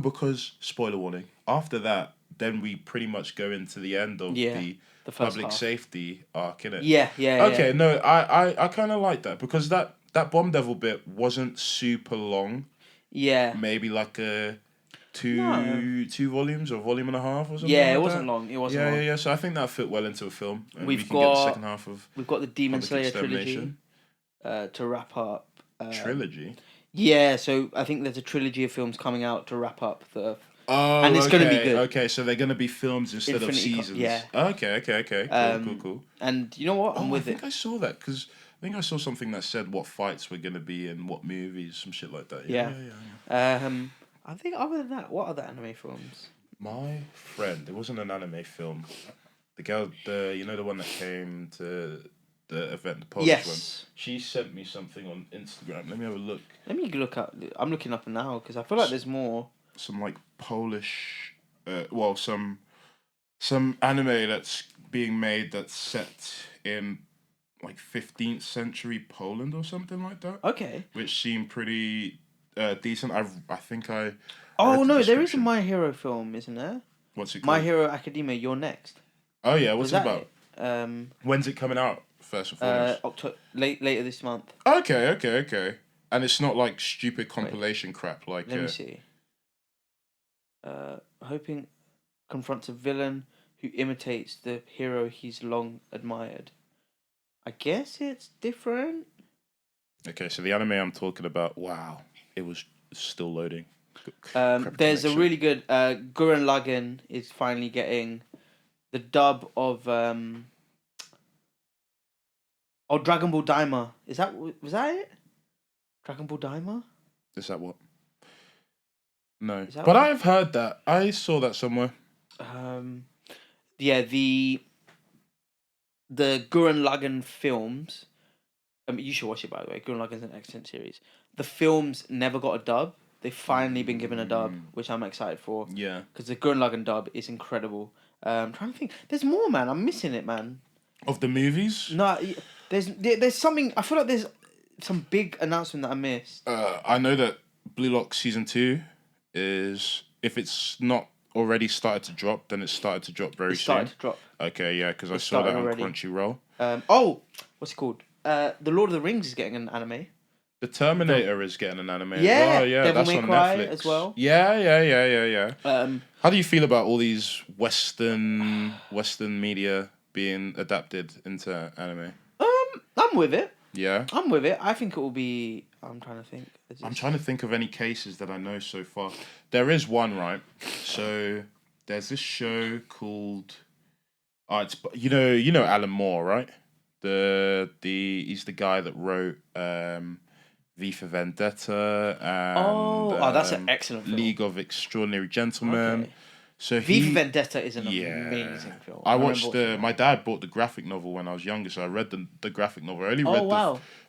Because spoiler warning. After that, then we pretty much go into the end of the public safety arc, innit? Yeah. Okay, no, I kind of like that because that Bomb Devil bit wasn't super long. Yeah. Maybe like a two volumes or volume and a half or something. Yeah, it wasn't long. It wasn't long. Yeah. So I think that fit well into a film. And we've got the second half of. We've got the Demon Slayer trilogy. To wrap up. Trilogy. Yeah, so I think there's a trilogy of films coming out to wrap up the. And it's going to be good. Okay, so they're going to be films instead of seasons. Yeah. Okay. Cool. And you know what? I'm with it. I think I saw that because I think I saw something that said what fights were going to be in what movies, some shit like that. Yeah. I think other than that, what other anime films? My friend, it wasn't an anime film. The girl, the one that came to the event, the Polish one. She sent me something on Instagram. Let me have a look. Let me look up. I'm looking up now because I feel like there's more. Some like Polish, some anime that's being made that's set in like 15th century Poland or something like that. Okay. Which seemed pretty decent. I think I. Oh no, there is a My Hero film, isn't there? What's it called? My Hero Academia. You're Next. Oh yeah, what's it about? When's it coming out? First and foremost. Later this month. Okay. And it's not like stupid compilation crap like. Let me see. Hoping confronts a villain who imitates the hero he's long admired. I guess it's different. Okay, so the anime I'm talking about, wow, it was still loading. There's a really good Gurren Lagann is finally getting the dub of Dragon Ball Daima. Was that it? Dragon Ball Daima? Is that what? No, but I've heard that. I saw that somewhere. Yeah, the Gurren Lagann films. You should watch it, by the way. Gurren Lagann's an excellent series. The films never got a dub. They've finally been given a dub, which I'm excited for. Yeah. Because the Gurren Lagann dub is incredible. I'm trying to think. There's more, man. I'm missing it, man. Of the movies? No, there's something. I feel like there's some big announcement that I missed. I know that Blue Lock season 2 is, if it's not already started to drop, then it's started to drop very soon. Started to drop. Okay, yeah, because I saw that on already. Crunchyroll. What's it called? The Lord of the Rings is getting an anime. The Terminator is getting an anime. Yeah, as well. Yeah, Devil that's May on Cry Netflix as well. Yeah. How do you feel about all these Western media being adapted into anime? I'm with it. Yeah, I'm with it. I think it will be. I'm trying to think. I'm trying to think of any cases that I know so far. There is one, right? So there's this show called. It's you know Alan Moore, right? He's the guy that wrote V for Vendetta and that's an excellent film. League of Extraordinary Gentlemen. Okay. So V for Vendetta is an amazing film. I watched my dad bought the graphic novel when I was younger, so I read the graphic novel. I only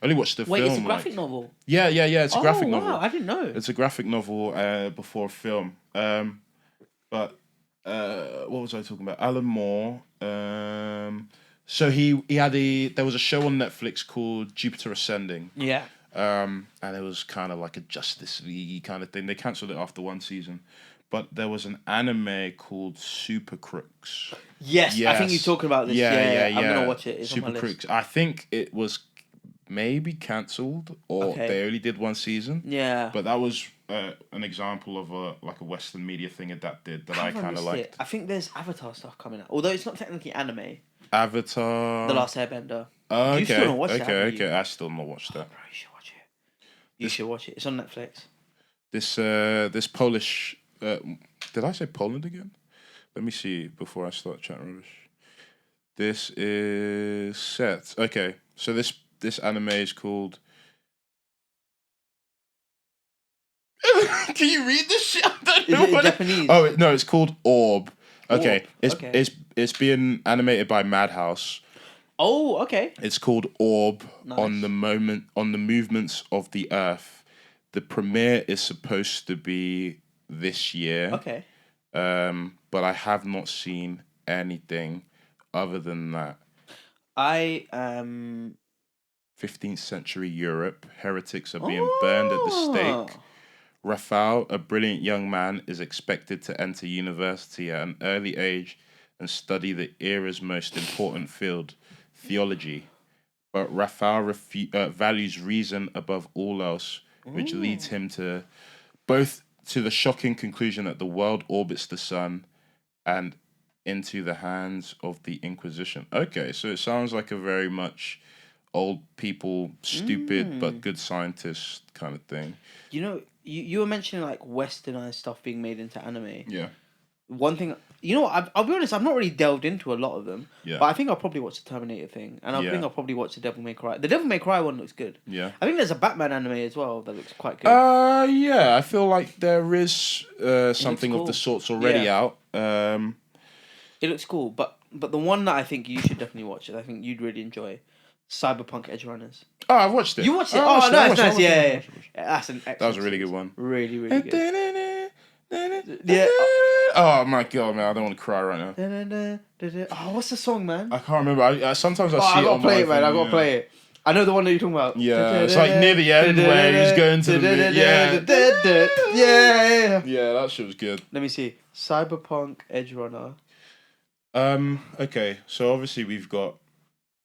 only watched the film. Wait, it's a graphic novel? Yeah, it's a graphic novel. Wow, I didn't know. It's a graphic novel before a film. But what was I talking about? Alan Moore. So he had there was a show on Netflix called Jupiter Ascending. Yeah. And it was kind of like a Justice League kind of thing. They cancelled it after one season. But there was an anime called Super Crooks. Yes, I think you're talking about this. Yeah. I'm going to watch it. It's Super on my Crooks. list. I think it was maybe cancelled or they only did one season. Yeah. But that was an example of a Western media thing adapted that I kind of liked. I think there's Avatar stuff coming out. Although it's not technically anime. Avatar. The Last Airbender. Oh, okay. You still not watched that, Okay. I still not watched that. Bro, you should watch it. You should watch it. It's on Netflix. This Polish. Did I say Poland again? Let me see before I start chatting rubbish. This is set. Okay, so this anime is called. Can you read this shit? I don't know is it Japanese? Oh no, it's called Orb. Okay, Orb. It's being animated by Madhouse. Oh, okay. It's called Orb. Nice. On the movements of the Earth. The premiere is supposed to be this year. Okay. But I have not seen anything other than that. 15th century Europe, heretics are being burned at the stake. Raphael, a brilliant young man, is expected to enter university at an early age and study the era's most important field, theology. But Raphael values reason above all else, which leads him to both to the shocking conclusion that the world orbits the sun and into the hands of the Inquisition. Okay, so it sounds like a very much old people, stupid but good scientists kind of thing. You know, you were mentioning like westernized stuff being made into anime. Yeah. One thing, you know what, I'll be honest, I've not really delved into a lot of them. Yeah. But I think I'll probably watch the Terminator thing. And I think I'll probably watch the Devil May Cry. The Devil May Cry one looks good. Yeah. I think there's a Batman anime as well that looks quite good. Yeah, I feel like there is something cool. of the sorts already out. It looks cool, but the one that I think you should definitely watch, I think you'd really enjoy, Cyberpunk Edge Runners. Oh, I've watched it. You watched it? Nice. Yeah. That's an excellent. That was a really good one. Really, really good. Yeah. Oh my god, man! I don't want to cry right now. Oh, what's the song, man? I can't remember. I sometimes I see I it gotta on play my it, man. I phone, gotta play it. I know the one that you're talking about. Yeah, it's like near the end where he's going to the yeah, that shit was good. Let me see. Cyberpunk Edge Runner. Okay, so obviously we've got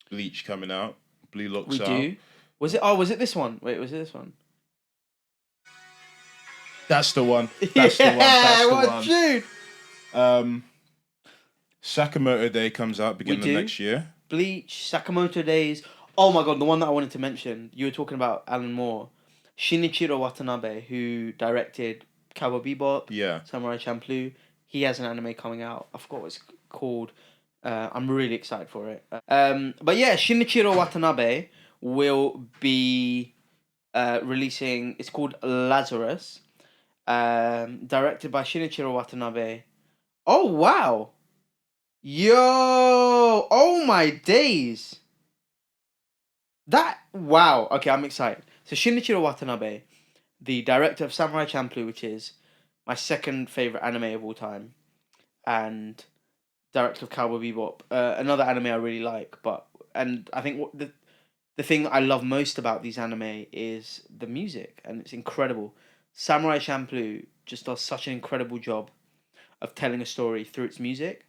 Bleach coming out. Blue Lock's out. We do. Was it this one? Wait, was it this one? That's the one. That's the one. Dude. Sakamoto Day comes out beginning of next year. Bleach, Sakamoto Days. Oh my god, the one that I wanted to mention. You were talking about Alan Moore. Shinichiro Watanabe, who directed Cowboy Bebop, Samurai Champloo. He has an anime coming out. I forgot what it's called. I'm really excited for it. But yeah, Shinichiro Watanabe will be releasing. It's called Lazarus. Directed by Shinichiro Watanabe. Oh wow! Yo! Oh my days! Wow. Okay, I'm excited. So Shinichiro Watanabe, the director of Samurai Champloo, which is my second favorite anime of all time, and director of Cowboy Bebop. Another anime I really like, and I think the thing I love most about these anime is the music, and it's incredible. Samurai Champloo just does such an incredible job of telling a story through its music.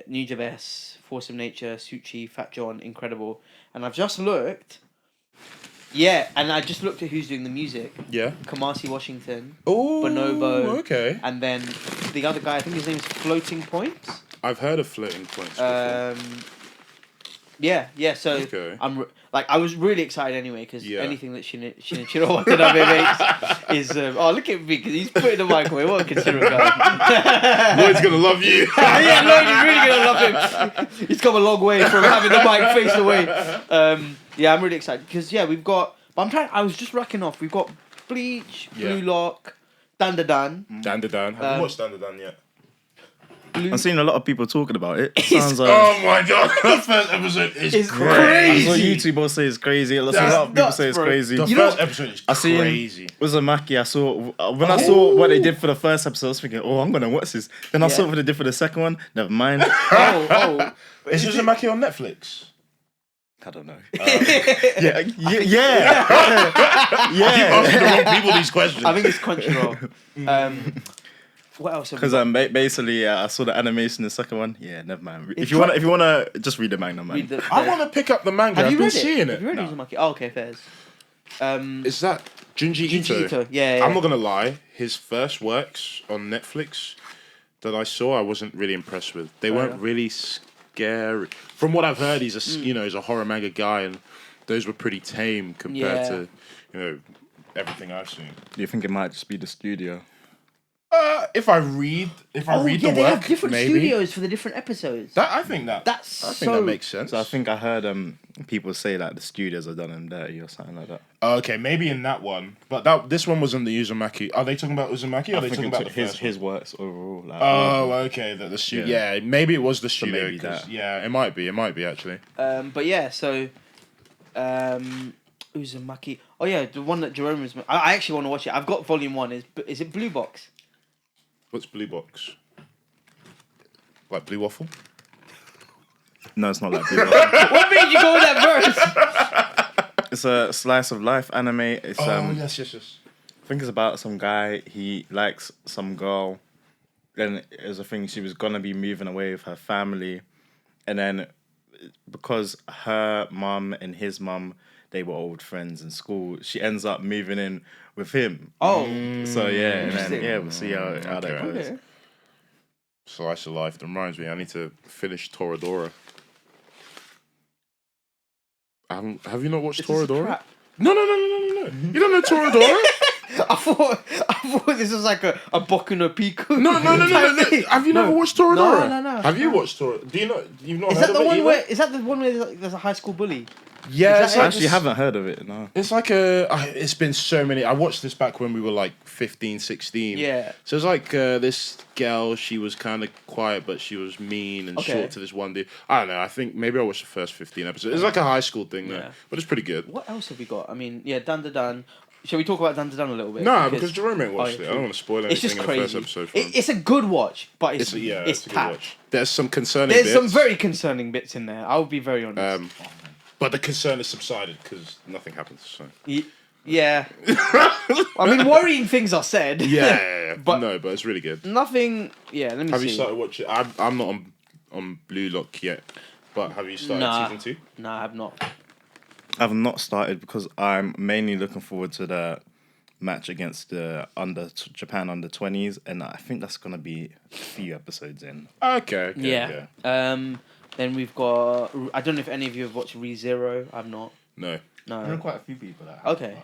New Javis, Force of Nature, Suchi, Fat John, incredible. And I've just looked. Yeah, and I just looked at who's doing the music. Yeah. Kamasi Washington. Oh, Bonobo. okay. And then the other guy, I think his name is Floating Points. I've heard of Floating Points before. Yeah. So okay. I was really excited anyway because anything that Shinichiro Watanabe makes is look at me because he's putting the mic away. What a considerate guy. Lloyd's gonna love you. Yeah, Lloyd is really gonna love him. He's come a long way from having the mic faced away. Yeah, I'm really excited because we've got. But I was just racking off. We've got Bleach, Blue Lock, Dandadan. Dandadan. Haven't watched Dandadan yet. I've seen a lot of people talking about it. Sounds like oh my god, that first episode is crazy. I saw YouTubers say it's crazy. A lot of people say it's crazy. The first episode is crazy. Uzumaki, I saw when I saw what they did for the first episode, I was thinking, I'm gonna watch this. Then I saw what they did for the second one. Never mind. Is Uzumaki on Netflix? I don't know. Yeah. Keep asking the wrong people these questions. I think it's Crunchyroll. What else? Because basically, I saw the animation in the second one. Yeah, never mind. If you wanna, just read the manga, man. I want to pick up the manga. I've been seeing it. Have you read Uzumaki? Oh, okay, fairs. Is that Junji Ito? Yeah. I'm not gonna lie. His first works on Netflix that I saw, I wasn't really impressed with. They weren't really scary. From what I've heard, he's a horror manga guy, and those were pretty tame compared to everything I've seen. Do you think it might just be the studio? If I read the work, they have different maybe. studios for the different episodes. I think that makes sense. So I think I heard people say like the studios have done them dirty or something like that. Okay, maybe in that one, but this one was in the Uzumaki. Are they talking about Uzumaki? Or are they talking about his works overall? Like, okay, the studio. Yeah, maybe it was the studio. So maybe that. Yeah, it might be actually. But yeah, so Uzumaki. Oh yeah, the one that Jerome was. I actually want to watch it. I've got volume 1. Is it Blue Box? What's Blue Box? Like Blue Waffle? No, it's not like Blue Waffle. What made you go with that verse? It's a slice of life anime. It's yes. I think it's about some guy. He likes some girl. Then it was a thing. She was gonna be moving away with her family, and then because her mum and his mum, they were old friends in school, she ends up moving in with him. So and then we'll see how that goes. Okay. Slice of life. That reminds me, I need to finish Toradora. Have you not watched Toradora? No. You don't know Toradora? I thought this was like a Boku no Pico. No. Have you never watched Toradora? No. Have you watched Toradora? Do you know? You've not Is heard that the of one it where? Is that the one where there's a high school bully? Yeah, I actually haven't heard of it. No. It's like it's been so many. I watched this back when we were like 15, 16. Yeah. So it's like this girl. She was kind of quiet, but she was mean and short to this one dude. I don't know. I think maybe I watched the first 15 episodes. It's like a high school thing, though, but it's pretty good. What else have we got? I mean, Dan. Shall we talk about Dan a little bit? No, because Jerome ain't watched it. I don't want to spoil anything it's just in the crazy. first episode. For him. It's a good watch, but it's a good packed. watch. There's some concerning There's bits. some very concerning bits in there. I'll be very honest. But the concern has subsided because nothing happens. So. Yeah. I mean, worrying things are said. Yeah. But it's really good. Nothing. Yeah, let me see. Have you started watching? I'm not on Blue Lock yet, but have you started season 2? No, I have not. I've not started because I'm mainly looking forward to the match against the Japan under 20s, and I think that's gonna be a few episodes in. Okay. Yeah. Then we've got. I don't know if any of you have watched ReZero. I've not. No. There are quite a few people that have. Okay.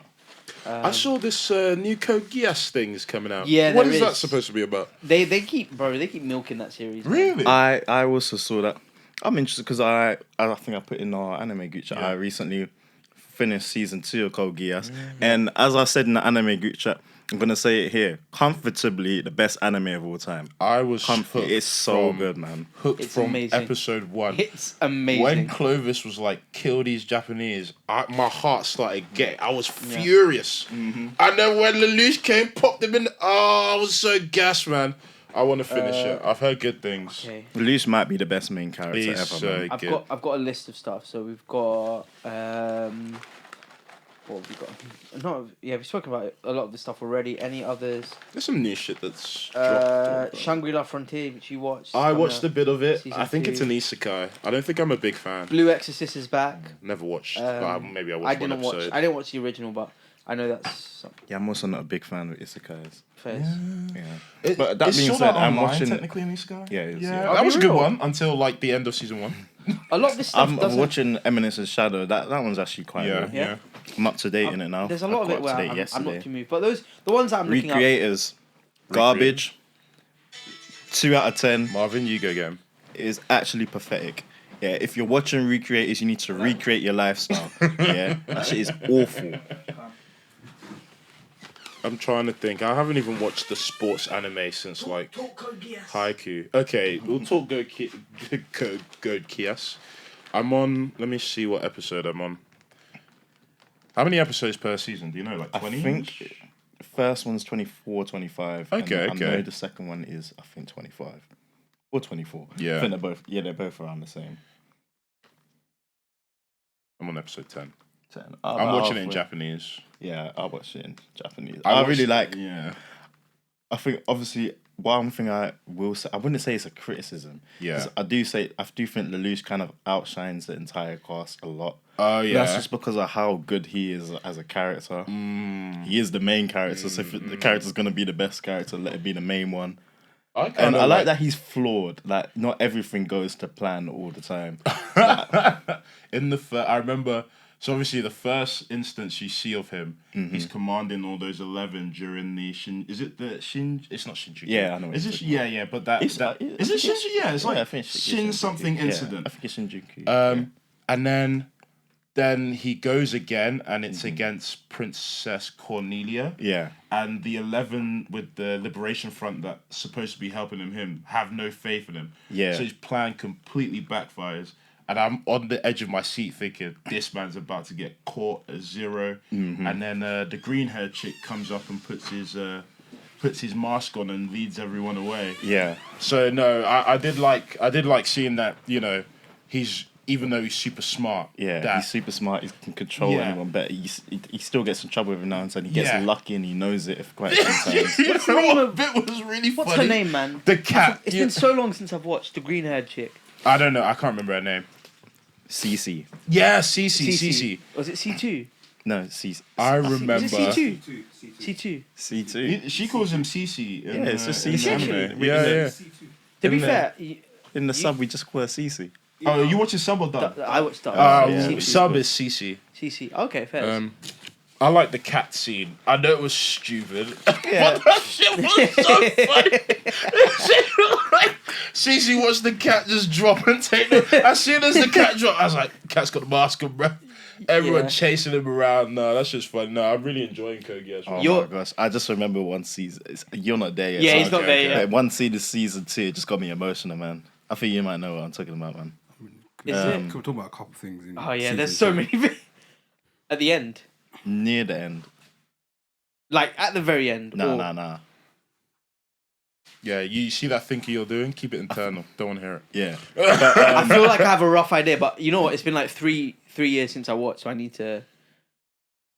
I saw this new Code Geass thing is coming out. Yeah, what is that supposed to be about? They keep milking that series. Really? I also saw that. I'm interested because I think I put in our anime group chat. I recently finished season 2 of Code Geass, and as I said in the anime group chat, I'm gonna say it here: comfortably the best anime of all time. I was hooked. It's so good, man. Hooked from amazing. Episode 1. It's amazing. When Clovis was like, "Kill these Japanese," my heart started getting. I was furious. And then when Lelouch came, popped him in. I was so gassed, man. I want to finish it. I've heard good things. Okay. Lelouch might be the best main character ever. I've got a list of stuff. So we've got what have we got? We've spoken about a lot of this stuff already. Any others? There's some new shit that's dropped. Shangri-La Frontier, which you watched. I watched a bit of it. I think 2. it's an isekai. I don't think I'm a big fan. Blue Exorcist is back. Never watched. Maybe I watched one episode. I didn't watch the original, but I know that's something. Yeah, I'm also not a big fan of isekais. Yeah. But that being said, I'm watching. Technically an isekai. Yeah, that was a good one until like the end of season 1. A lot of this stuff. I'm watching Eminence's Shadow. That one's actually quite good. Yeah. I'm up to date in it now. There's a lot of it where I'm not too moved. But the ones that I'm looking at. Recreators, garbage. 2 out of 10. Marvin, you go again. It is actually pathetic. Yeah, if you're watching Recreators, you need to recreate your lifestyle. Yeah, that shit is awful. I'm trying to think. I haven't even watched the sports anime since like Haiku. Okay, we'll talk Code Geass. I'm on. Let me see what episode I'm on. How many episodes per season? Do you know? Like 20? I think the first one's 24, 25. Okay, I know the second one is, I think, 25. Or 24. Yeah. I think they're both around the same. I'm on episode 10. 10. I'm watching it in Japanese. Yeah, I'll watch it in Japanese. I really like... Yeah. I think, obviously, one thing I will say... I wouldn't say it's a criticism. Yeah. I do think Lelouch kind of outshines the entire cast a lot. Oh, yeah. That's just because of how good he is as a character. He is the main character, so if the character's going to be the best character, let it be the main one. I like that he's flawed. Like, not everything goes to plan all the time. I remember... So obviously the first instance you see of him, he's commanding all those 11 during the Is it the Shin? It's not Shinjuku. Yeah, I know. Is it? Yeah, but that is it Shinjuku? Yeah, it's like Shin something incident. I think it's Shinjuku. And then he goes again, and it's against Princess Cornelia. Yeah. And the 11 with the Liberation Front that's supposed to be helping him have no faith in him. Yeah. So his plan completely backfires. And I'm on the edge of my seat thinking, this man's about to get caught at 0. And then the green-haired chick comes up and puts his mask on and leads everyone away. Yeah. So no, I did like seeing that, even though he's super smart. Yeah, he's super smart. He can control anyone better. He still gets in trouble every now and then. He gets lucky and he knows it quite a few times. What's the name of... bit was really funny. What's her name, man? The cat. It's been so long since I've watched the green-haired chick. I don't know. I can't remember her name. Cece. Yeah, Cece. Was it C2? No, Cece. I remember. Is it C2? C2. C2. She calls him Cece. It's just Cece. Yeah. To be fair, in the sub we just call her Cece. Oh, you watching sub or dub? I watched dub. Sub is Cece. CC. Okay, fair. I like the cat scene. I know it was stupid, but that shit was so funny. Cece watched the cat just drop and take them. As soon as the cat dropped, I was like, cat's got the mask on, bro. Everyone chasing him around. No, that's just fun. No, I'm really enjoying Code Geass. Oh my gosh. I just remember one season. You're not there yet. Yeah, he's not there yet. One scene is season 2. It just got me emotional, man. I think you might know what I'm talking about, man. Is it? Can we talk about a couple things? Oh, yeah, there's so many things. At the end? Near the end. Like, at the very end? Nah. Yeah, you see that thinking you're doing? Keep it internal. Don't want to hear it. Yeah. But, I feel like I have a rough idea, but you know what? It's been like three years since I watched, so I need to...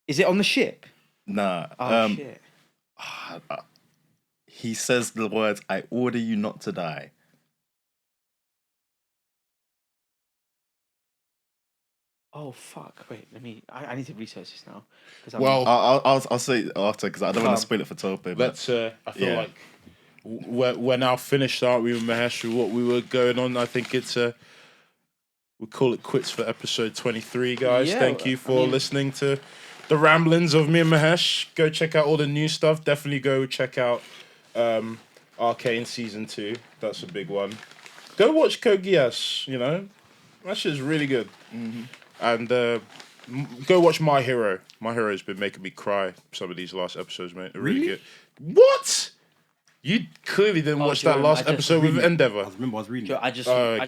Is it on the ship? Nah. Oh, shit. He says the words, I order you not to die. Oh, fuck. Wait, I need to research this now. Well, I'll say it after, because I don't want to spoil it for Tope. Let's, I feel like we're now finished, aren't we, with Mahesh, with what we were going on. I think it's, we'll call it quits for episode 23, guys. Yeah, Thank you for listening to the ramblings of me and Mahesh. Go check out all the new stuff. Definitely go check out Arcane Season 2. That's a big one. Go watch Code Geass, That shit's really good. Mm-hmm. And go watch My Hero. My Hero's been making me cry some of these last episodes, mate. They're really good. What? You clearly didn't watch that last episode with Endeavour. I was reading it.